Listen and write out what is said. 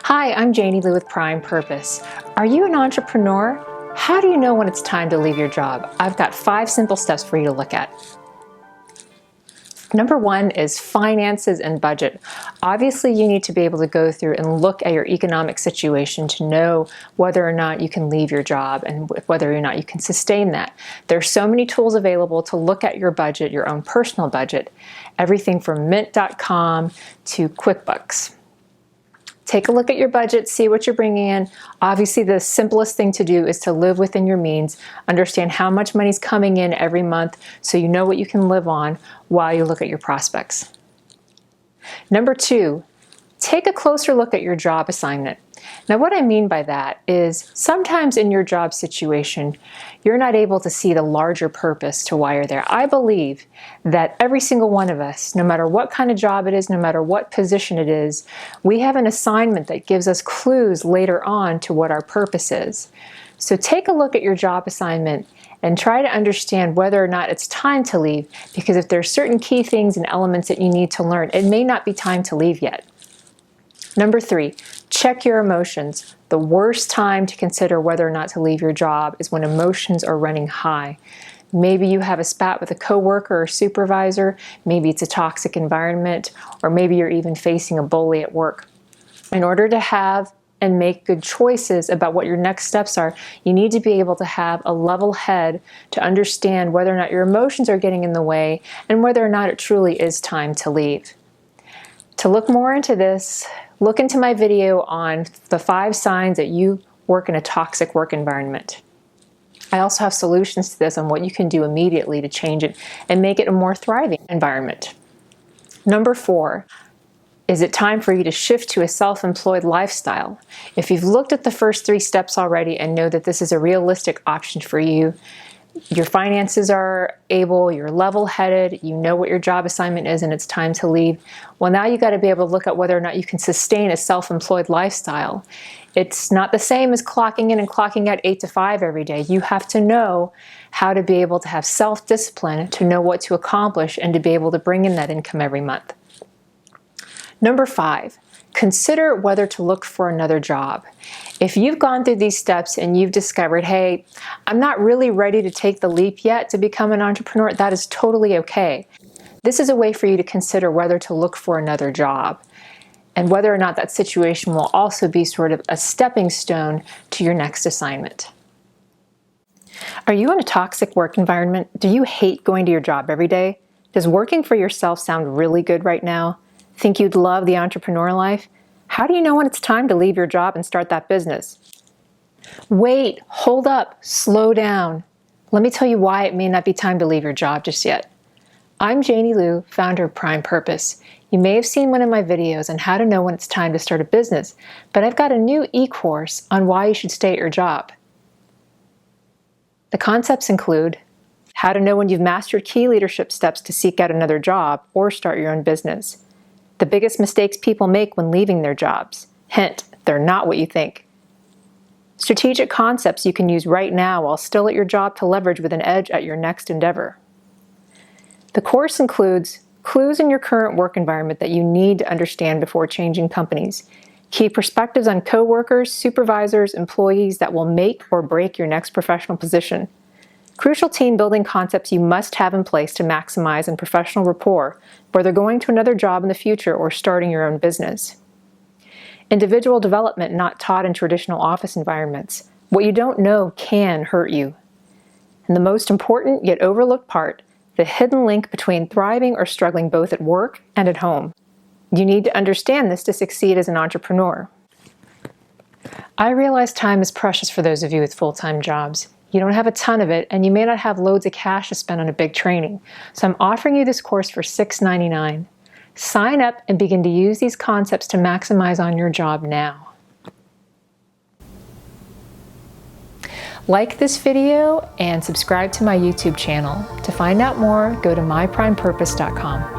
Hi, I'm Janie Liou with Prime Purpose. Are you an entrepreneur? How do you know when it's time to leave your job? I've got 5 simple steps for you to look at. Number 1 is finances and budget. Obviously, you need to be able to go through and look at your economic situation to know whether or not you can leave your job and whether or not you can sustain that. There's so many tools available to look at your budget, your own personal budget, everything from mint.com to QuickBooks. Take a look at your budget, see what you're bringing in. Obviously, the simplest thing to do is to live within your means, understand how much money's coming in every month so you know what you can live on while you look at your prospects. Number 2, take a closer look at your job assignment. Now, what I mean by that is sometimes in your job situation, you're not able to see the larger purpose to why you're there. I believe that every single one of us, no matter what kind of job it is, no matter what position it is, we have an assignment that gives us clues later on to what our purpose is. So take a look at your job assignment and try to understand whether or not it's time to leave, because if there's certain key things and elements that you need to learn, it may not be time to leave yet. Number 3, check your emotions. The worst time to consider whether or not to leave your job is when emotions are running high. Maybe you have a spat with a coworker or supervisor, maybe it's a toxic environment, or maybe you're even facing a bully at work. In order to have and make good choices about what your next steps are, you need to be able to have a level head to understand whether or not your emotions are getting in the way and whether or not it truly is time to leave. To look more into this, look into my video on the 5 signs that you work in a toxic work environment. I also have solutions to this on what you can do immediately to change it and make it a more thriving environment. Number 4, is it time for you to shift to a self-employed lifestyle? If you've looked at the first 3 steps already and know that this is a realistic option for you, your finances are able, you're level-headed, you know what your job assignment is and it's time to leave. Well, now you got to be able to look at whether or not you can sustain a self-employed lifestyle. It's not the same as clocking in and clocking out 8 to 5 every day. You have to know how to be able to have self-discipline, to know what to accomplish, and to be able to bring in that income every month. Number 5, consider whether to look for another job. If you've gone through these steps and you've discovered, hey, I'm not really ready to take the leap yet to become an entrepreneur, that is totally okay. This is a way for you to consider whether to look for another job and whether or not that situation will also be sort of a stepping stone to your next assignment. Are you in a toxic work environment? Do you hate going to your job every day? Does working for yourself sound really good right now? Think you'd love the entrepreneur life? How do you know when it's time to leave your job and start that business? Wait, hold up, slow down. Let me tell you why it may not be time to leave your job just yet. I'm Janie Liou, founder of Prime Purpose. You may have seen one of my videos on how to know when it's time to start a business, but I've got a new e-course on why you should stay at your job. The concepts include how to know when you've mastered key leadership steps to seek out another job or start your own business. The biggest mistakes people make when leaving their jobs. Hint, they're not what you think. Strategic concepts you can use right now while still at your job to leverage with an edge at your next endeavor. The course includes clues in your current work environment that you need to understand before changing companies, key perspectives on coworkers, supervisors, employees that will make or break your next professional position, crucial team building concepts you must have in place to maximize and professional rapport, whether going to another job in the future or starting your own business. Individual development not taught in traditional office environments. What you don't know can hurt you. And the most important yet overlooked part, the hidden link between thriving or struggling both at work and at home. You need to understand this to succeed as an entrepreneur. I realize time is precious for those of you with full-time jobs. You don't have a ton of it, and you may not have loads of cash to spend on a big training. So I'm offering you this course for $6.99. Sign up and begin to use these concepts to maximize on your job now. Like this video and subscribe to my YouTube channel. To find out more, go to myprimepurpose.com.